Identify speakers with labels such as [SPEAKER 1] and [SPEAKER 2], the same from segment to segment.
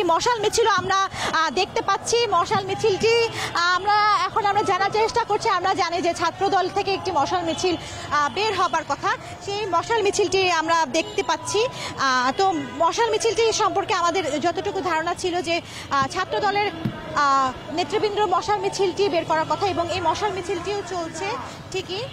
[SPEAKER 1] একটি মশাল মিছিলও আমরা দেখতে পাচ্ছি। মশাল মিছিলটি আমরা জানার চেষ্টা করছি। আমরা জানি যে ছাত্রদল থেকে একটি মশাল মিছিল বের হবার কথা, সেই মশাল মিছিলটি আমরা দেখতে পাচ্ছি। তো মশাল মিছিলটি সম্পর্কে আমাদের যতটুকু ধারণা ছিল যে ছাত্রদলের নেতৃবৃন্দ মশাল মিছিলটি বের করার কথা এবং এই মশাল মিছিলটিও চলছে ঠিকই।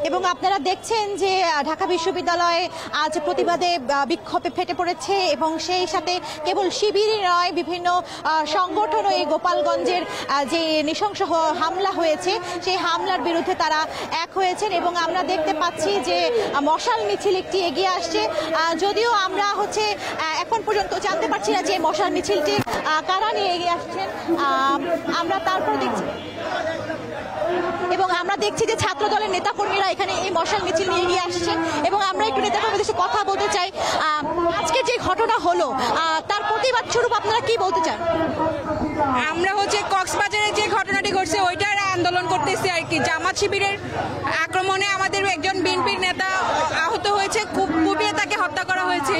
[SPEAKER 1] এবং আপনারা দেখছেন যে ঢাকা বিশ্ববিদ্যালয়ে আজ প্রতিবাদে বিক্ষোভে ফেটে পড়েছে এবং সেই সাথে কেবল শিবিরই নয়, বিভিন্ন সংগঠনও এই গোপালগঞ্জের যে নৃশংস হামলা হয়েছে সেই হামলার বিরুদ্ধে তারা এক হয়েছেন। এবং আমরা দেখতে পাচ্ছি যে মশাল মিছিল একটি এগিয়ে আসছে, যদিও আমরা এখন পর্যন্ত জানতে পারছি না যে মশাল মিছিলটি কারা নিয়ে এগিয়ে আসছেন। আমরা তারপর দেখছি এবং আমরা দেখছি যে ছাত্র দলের নেতাকর্মীরা এখানে এই মশাল মিছিল নিয়ে এগিয়ে আসছেন এবং আমরা একটু নেতাকর্মীদের সাথে কথা বলতে চাই। আজকে যে ঘটনা হলো তার প্রতিবাদ স্বরূপ আপনারা কি বলতে চান?
[SPEAKER 2] আমরা কক্সবাজারে যে ঘটনাটি ঘটছে ওইটার আন্দোলন করতেছি আর কি। জামাত শিবিরের আক্রমণে আমাদের একজন বিএনপির নেতা আহত হয়েছে, কুপিয়ে তাকে হত্যা করা হয়েছে,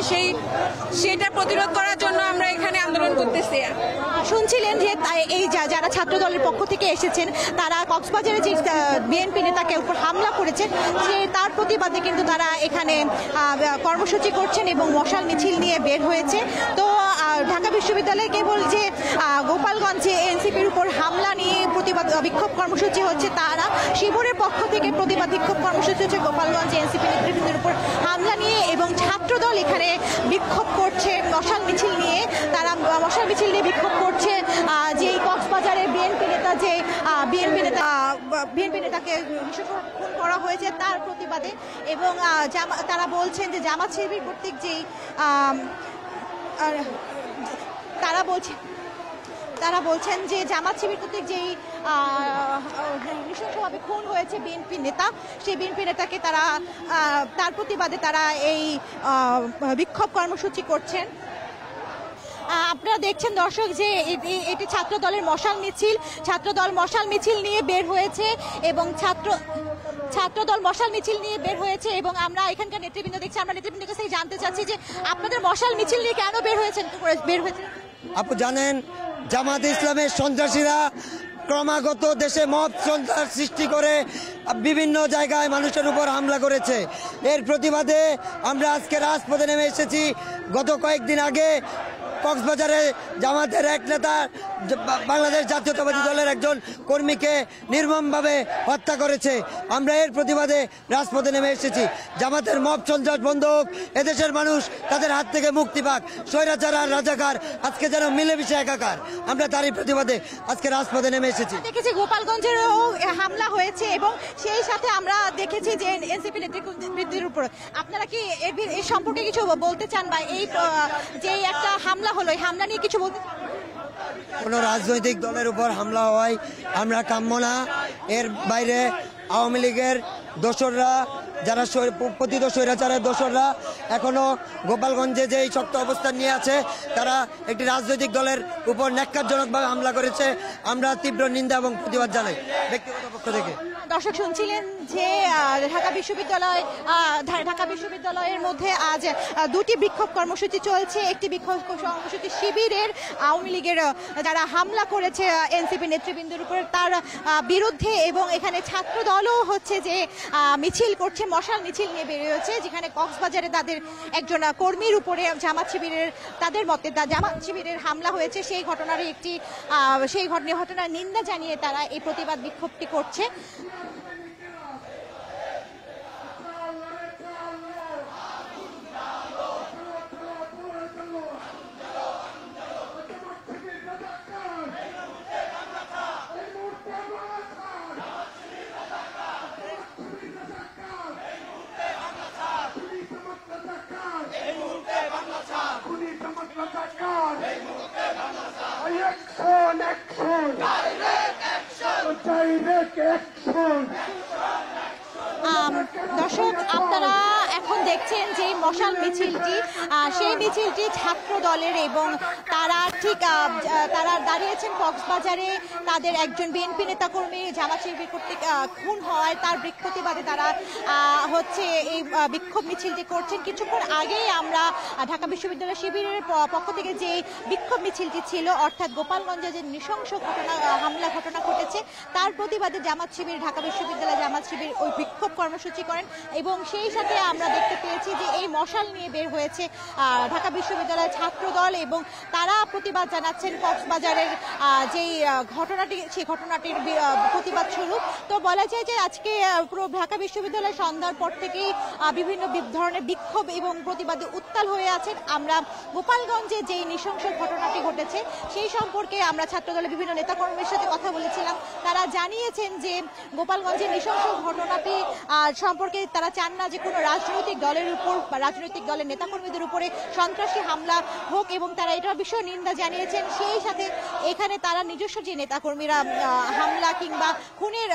[SPEAKER 2] সেটা প্রতিরোধ করার জন্য আমরা এখানে আন্দোলন করতেছি।
[SPEAKER 1] শুনছিলেন যে এই যারা ছাত্র দলের পক্ষ থেকে এসেছেন তারা কক্সবাজারে যে বিএনপি নেতাকে উপর হামলা করেছেন যে তার প্রতিবাদে কিন্তু তারা এখানে কর্মসূচি করছেন এবং মশাল মিছিল নিয়ে বের হয়েছে। তো ঢাকা বিশ্ববিদ্যালয়ে কেবল যে গোপালগঞ্জে এনসিপির উপর হামলা নিয়ে প্রতিবাদ বিক্ষোভ কর্মসূচি হচ্ছে, তারা শিবিরের পক্ষ থেকে প্রতিবাদ বিক্ষোভ কর্মসূচি হচ্ছে গোপালগঞ্জে এনসিপি নেতৃবৃন্দের উপর হামলা নিয়ে এবং ছাত্রদল এখানে বিক্ষোভ করছে মশাল মিছিল নিয়ে। তারা মশাল মিছিল নিয়ে বিক্ষোভ করছে যে কক্সবাজারের বিএনপি নেতাকে খুন করা হয়েছে তার প্রতিবাদে। এবং তারা বলছেন যে জামাত শিবির কর্তৃক যেই তারা বলছেন যে জামাত শিবির কর্তৃক যেই নৃশংসভাবে খুন হয়েছে বিএনপি নেতা, সেই বিএনপি নেতাকে তার প্রতিবাদে তারা এই বিক্ষোভ কর্মসূচি করছেন। আপনারা দেখছেন দর্শক যে এটি ছাত্র দলের মশাল মিছিল, ছাত্রদল মশাল মিছিল নিয়ে বের হয়েছে এবং ছাত্রদল মশাল মিছিল নিয়ে বের হয়েছে এবং আমরা এখানকার নেতৃবৃন্দ দেখছি। আমরা নেতৃবৃন্দের কাছে জানতে চাচ্ছি যে আপনাদের মশাল মিছিল নিয়ে কেন বের হয়েছে?
[SPEAKER 3] আপু জানেন, জামাত ইসলামের সন্ত্রাসীরা ক্রমাগত দেশে মব সন্ত্রাস সৃষ্টি করে বিভিন্ন জায়গায় মানুষের উপর হামলা করেছে। এর প্রতিবাদে আমরা আজকে রাজপথে নেমে এসেছি। গত কয়েকদিন আগে কক্সবাজারে জামাতের এক নেতা বাংলাদেশ জাতীয়তাবাদী দলের একজন কর্মীকে নির্মমভাবে হত্যা করেছে। আমরা এর প্রতিবাদে রাজপথে নেমে এসেছি। জামাতের মব সন্ত্রাস বন্ধ হোক, এদেশের মানুষ তাদের হাত থেকে মুক্তি পাক, স্বৈরাচার আর রাজাকার আজকে যেন মিলেমিশে একাকার, আমরা তারই প্রতিবাদে আজকে রাজপথে নেমে এসেছি।
[SPEAKER 1] দেখেছি গোপালগঞ্জেরও হামলা হয়েছে এবং সেই সাথে আমরা দেখেছি যে এনসিপি নেতৃত্বের উপর। আপনারা কি এর সম্পর্কে কিছু বলতে চান বা এই যে একটা হামলা হলো এই হামলা নিয়ে কিছু বলতে চান?
[SPEAKER 3] কোনো রাজনৈতিক দলের উপর হামলা হওয়ায় আমরা কাম্য না। এর বাইরে আওয়ামী লীগের দোসররা, যারা পতিত স্বৈরাচারের দোসররা এখনো গোপালগঞ্জে যে শক্ত অবস্থান নিয়ে আছে, তারা একটি রাজনৈতিক দলের উপর ন্যাক্কারজনকভাবে হামলা করেছে। আমরা তীব্র নিন্দা এবং প্রতিবাদ জানাই ব্যক্তিগত পক্ষ থেকে।
[SPEAKER 1] দর্শক শুনছিলেন যে ঢাকা বিশ্ববিদ্যালয়ের মধ্যে আজ দুটি বিক্ষোভ কর্মসূচি চলছে। একটি বিক্ষোভ কর্মসূচি শিবিরের আওয়ামী লীগের যারা হামলা করেছে এনসিপি নেতৃবৃন্দের উপর তার বিরুদ্ধে এবং এখানে ছাত্র দলও যে মিছিল করছে, মশাল মিছিল নিয়ে বেরিয়েছে, যেখানে কক্সবাজারে তাদের একজন কর্মীর উপরে জামাত শিবিরের হামলা হয়েছে। সেই ঘটনার নিন্দা জানিয়ে তারা এই প্রতিবাদ বিক্ষোভটি করছে।
[SPEAKER 4] Direct action!
[SPEAKER 1] মশাল মিছিলটি, সেই মিছিলটি ছাত্র দলের এবং তারা তারা দাঁড়িয়েছেন কক্সবাজারে তাদের একজন বিএনপি নেতাকর্মী জামাত শিবির কর্তৃক খুন হওয়ায় তার প্রতিবাদে তারা হচ্ছে এই বিক্ষোভ মিছিলটি করছেন। কিছুক্ষণ আগেই আমরা ঢাকা বিশ্ববিদ্যালয় শিবিরের পক্ষ থেকে যে বিক্ষোভ মিছিলটি ছিল, অর্থাৎ গোপালগঞ্জে যে নৃশংস হামলা ঘটনা ঘটেছে তার প্রতিবাদে জামাত শিবির, ঢাকা বিশ্ববিদ্যালয় জামাত শিবির ওই বিক্ষোভ কর্মসূচি করেন এবং সেই সাথে আমরা দেখতে পেয়েছি যে এই মশাল নিয়ে বের হয়েছে ঢাকা বিশ্ববিদ্যালয়ের ছাত্র দল এবং তারা প্রতিবাদ জানাচ্ছেন কক্সবাজারের যেই ঘটনাটি, সেই ঘটনাটির প্রতিবাদ স্বরূপ। তো বলা যায় যে আজকে পুরো ঢাকা বিশ্ববিদ্যালয় সন্ধ্যার পর থেকেই বিভিন্ন ধরনের বিক্ষোভ এবং প্রতিবাদে উত্তাল হয়ে আছেন। আমরা গোপালগঞ্জে যেই নৃশংস ঘটনাটি ঘটেছে সেই সম্পর্কে আমরা ছাত্রদলের বিভিন্ন নেতাকর্মীর সাথে কথা বলেছিলাম। তারা জানিয়েছেন যে গোপালগঞ্জের নৃশংস ঘটনাটি সম্পর্কে তারা চান না যে কোনো রাজনৈতিক দলের উপর বা রাজনৈতিক দলের নেতাকর্মীদের উপরে সন্ত্রাসী হামলা হোক এবং তারা এটার বিষয়ে নিন্দা জানিয়েছেন। সেই সাথে এখানে তারা নিজস্ব যে নেতাকর্মীরা হামলা কিংবা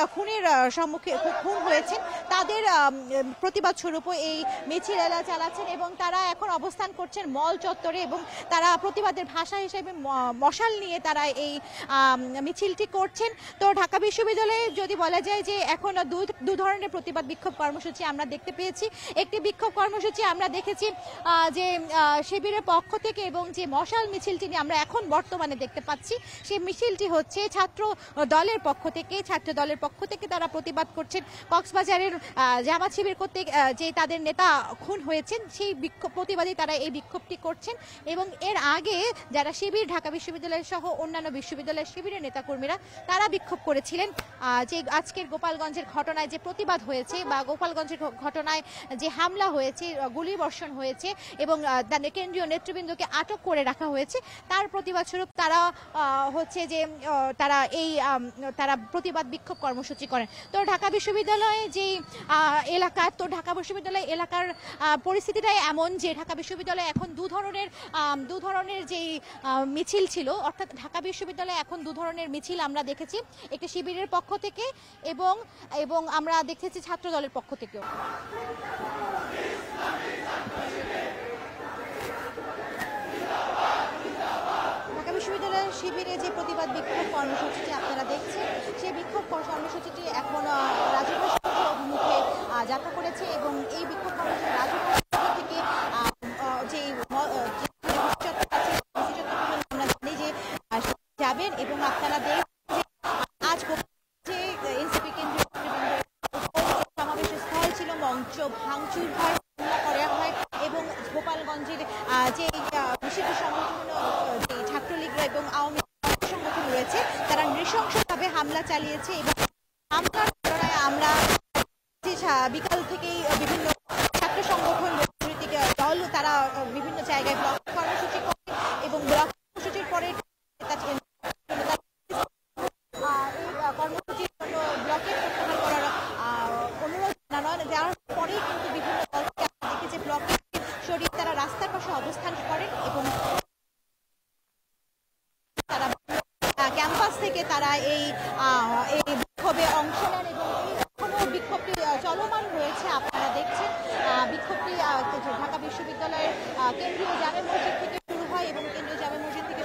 [SPEAKER 1] খুনের সম্মুখে খুন হয়েছেন তাদের প্রতিবাদ স্বরূপ এই মিছিল চালাচ্ছেন এবং তারা এখন অবস্থান করছেন মল চত্বরে এবং তারা প্রতিবাদের ভাষা হিসেবে মশাল নিয়ে তারা এই মিছিলটি করছেন। তো ঢাকা বিশ্ববিদ্যালয়ে যদি বলা যায় যে এখন দু ধরনের প্রতিবাদ বিক্ষোভ কর্মসূচি আমরা দেখতে পেয়েছি। একটি বিক্ষোভ কর্মসূচি আমরা দেখেছি যে শিবিরের পক্ষ থেকে এবং যে মশাল মিছিলটি নিয়ে আমরা এখন বর্তমানে দেখতে পাচ্ছি সেই মিছিলটি হচ্ছে ছাত্র দলের পক্ষ থেকে তারা প্রতিবাদ করছেন কক্সবাজারের জামাত শিবির কর্তৃক যে তাদের নেতা খুন হয়েছেন সেই প্রতিবাদে তারা এই বিক্ষোভটি করছেন এবং এর আগে যারা শিবির, ঢাকা বিশ্ববিদ্যালয় সহ অন্যান্য বিশ্ববিদ্যালয়ের শিবিরের নেতাকর্মীরা তারা বিক্ষোভ করেছিলেন যে আজকের গোপালগঞ্জের ঘটনায় যে প্রতিবাদ হয়েছে বা গোপালগঞ্জের ঘটনায় যে হামলা হয়েছে, গুলিবর্ষণ হয়েছে এবং কেন্দ্রীয় নেতৃবৃন্দকে আটক করে রাখা হয়েছে তার প্রতিবাদ স্বরূপ তারা হচ্ছে যে তারা প্রতিবাদ বিক্ষোভ কর্মসূচি করেন। তো ঢাকা বিশ্ববিদ্যালয়ে যেই এলাকা, তো ঢাকা বিশ্ববিদ্যালয় এলাকার পরিস্থিতিটাই এমন যে ঢাকা বিশ্ববিদ্যালয়ে এখন দু ধরনের যেই মিছিল ছিল, অর্থাৎ ঢাকা বিশ্ববিদ্যালয়ে এখন দু ধরনের মিছিল আমরা দেখেছি, একটি শিবিরের পক্ষ থেকে এবং আমরা দেখেছি ছাত্র দলের পক্ষ থেকেও। ঢাকা বিশ্ববিদ্যালয়ের শিবিরে যে প্রতিবাদ বিক্ষোভ কর্মসূচিটি আপনারা দেখছেন সেই বিক্ষোভ কর্মসূচিটি এখন রাজুভাষা অভিমুখে যাত্রা করেছে এবং এই বিক্ষোভ কর্মসূচি রাজুভাষা থেকে যে আমরা জানি যে যাবেন এবং আপনারা দেখছেন আজ যে এনসিপি কেন্দ্রীয় সমাবেশের স্থল ছিল, মঞ্চ ভাঙচুর হয়, করা হয় এবং গোপালগঞ্জের যে নিষিদ্ধ সংগঠন যে ছাত্রলীগ এবং আওয়ামী সংগঠন রয়েছে তারা নৃশংসভাবে হামলা চালিয়েছে এবং হামলার ঘটনায় আমরা বিকাল থেকেই বিভিন্ন ছাত্র সংগঠন, রাজনৈতিক দল তারা বিভিন্ন জায়গায় ব্লক কর্মসূচি করে এবং ব্লক কর্মসূচির পরে কর্মসূচির জন্য ব্লকে প্রত্যাহার করার অনুরোধ জানানো যাওয়ার পরেই কিন্তু বিভিন্ন দল থেকে আমরা দেখেছি ব্লকে সরিয়ে তারা রাস্তার পাশে অবস্থান করেন এবং তারা ক্যাম্পাস থেকে তারা এই বিক্ষোভে অংশ নেন এবং এখনো বিক্ষোভটি চলমান রয়েছে। আপনারা দেখছেন বিক্ষোভটি ঢাকা বিশ্ববিদ্যালয়ের কেন্দ্রীয় জামে মসজিদ থেকে শুরু হয় এবং কেন্দ্রীয় জামে মসজিদ থেকে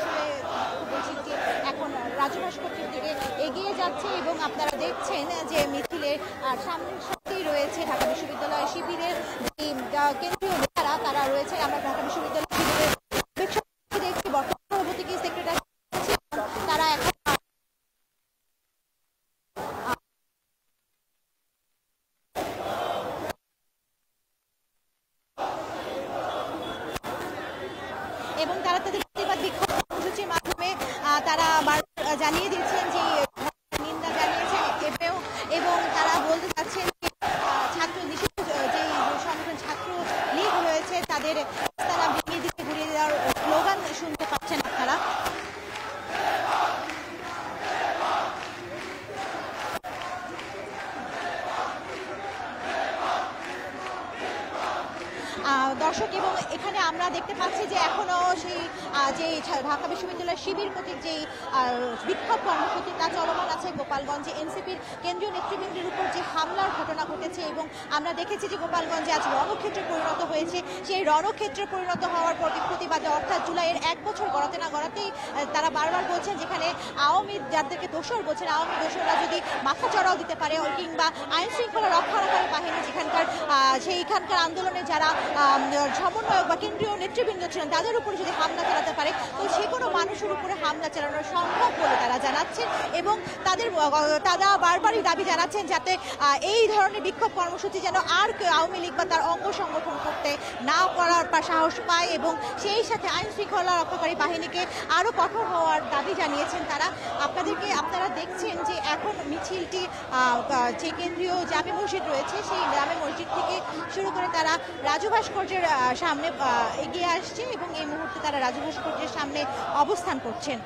[SPEAKER 1] মিছিলটি এখন রাজু ভাস্কর্যের দিকে এগিয়ে যাচ্ছে এবং আপনারা দেখছেন যে মিছিলের সামনের সাথেই রয়েছে ঢাকা বিশ্ববিদ্যালয় শিবিরের যে কেন্দ্রীয় নেতারা তারা রয়েছে। আমরা ঢাকা বিশ্ববিদ্যালয় শিবিরের দেখছি বর্তমান সভাপতি কি সেক্রেটারি তারা এখন এবং তারা তাদের প্রতিবাদ বিক্ষোভ কর্মসূচির মাধ্যমে তারা জানিয়ে দিচ্ছেন যে নিন্দা জানিয়েছেন এবং তারা বলতে চাচ্ছেন যে ছাত্র নিষিদ্ধ যে সংগঠন ছাত্র লীগ রয়েছে তাদের তারা ভেঙে দিতে ঘুরিয়ে দেওয়ার স্লোগান শুনতে পাচ্ছেন আপনারা। দর্শক এবং এখানে এখানে আমরা দেখতে পাচ্ছি যে এখনো সেই যে ঢাকা বিশ্ববিদ্যালয়ের শিবির কর্তৃক যেই বিক্ষোভ কর্মসূচি তা চলমান আছে। গোপালগঞ্জে এনসিপির কেন্দ্রীয় নেতৃবৃন্দের উপর যে হামলার ঘটনা ঘটেছে এবং আমরা দেখেছি যে গোপালগঞ্জে আজ রণক্ষেত্রে পরিণত হয়েছে। সেই রণক্ষেত্রে পরিণত হওয়ার প্রতিবাদে অর্থাৎ জুলাইয়ের 1 বছর গড়াতে না গড়াতেই তারা বারবার বলছেন যেখানে আওয়ামী যাদেরকে দোষর বলছেন আওয়ামী দোষররা যদি মাথা চড়াও দিতে পারে কিংবা আইন শৃঙ্খলা রক্ষাকারী বাহিনী যেখানকার সেইখানকার আন্দোলনে যারা সমন্বয়ক বা কেন্দ্রীয় নেতৃবৃন্দ ছিলেন তাদের উপরে যদি হামলা চালাতে পারে তো যে কোনো মানুষের উপরে হামলা চালানো সম্ভব বলে তারা জানাচ্ছেন এবং তারা বারবারই দাবি জানাচ্ছেন যাতে এই ধরনের বিক্ষোভ কর্মসূচি যেন আর কেউ আওয়ামী লীগ বা তার অঙ্গ সংগঠন করতে না করার সাহস পায় এবং সেই সাথে আইন শৃঙ্খলা রক্ষাকারী বাহিনীকে আরও কঠোর হওয়ার দাবি জানিয়েছেন তারা। আপনারা দেখছেন যে এখন মিছিলটি যে কেন্দ্রীয় জামে মসজিদ রয়েছে সেই জামে মসজিদ থেকে শুরু করে তারা রাজু ভাস্কর্যের সামনে এগিয়ে আসছে এবং এই মুহূর্তে তারা রাজু ভাস্কর্যের সামনে অবস্থান করছেন।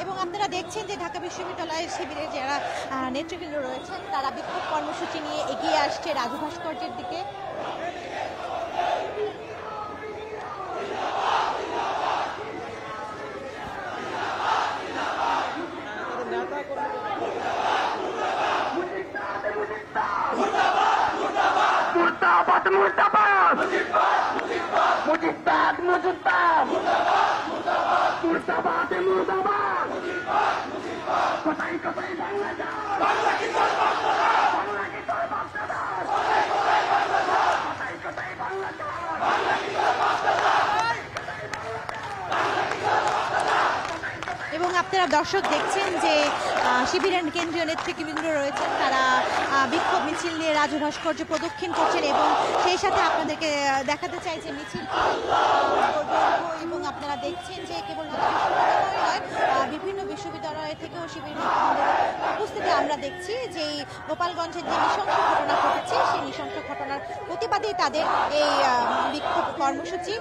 [SPEAKER 1] এবং আপনারা দেখছেন যে ঢাকা বিশ্ববিদ্যালয়ের শিবিরের যারা নেতৃবৃন্দ রয়েছেন তারা বিক্ষোভ কর্মসূচি নিয়ে এগিয়ে আসছে রাজু ভাস্কর্যের দিকে। এবং আপনারা দর্শক দেখছেন যে শিবিরের কেন্দ্রীয় নেতৃবৃন্দ রয়েছেন তারা বিক্ষোভ মিছিল নিয়ে রাজু ভাস্কর্য প্রদক্ষিণ করছেন এবং সেই সাথে আপনাদেরকে দেখাতে চাই যে মিছিল এবং আপনারা দেখছেন যে কেবল বিশ্ববিদ্যালয় নয় বিভিন্ন বিশ্ববিদ্যালয় থেকেও শিবির উপস্থিতি আমরা দেখছি যে গোপালগঞ্জের যে নৃশংস ঘটনা ঘটেছে সেই নৃশংস ঘটনার প্রতিবাদেই তাদের এই বিক্ষোভ কর্মসূচি।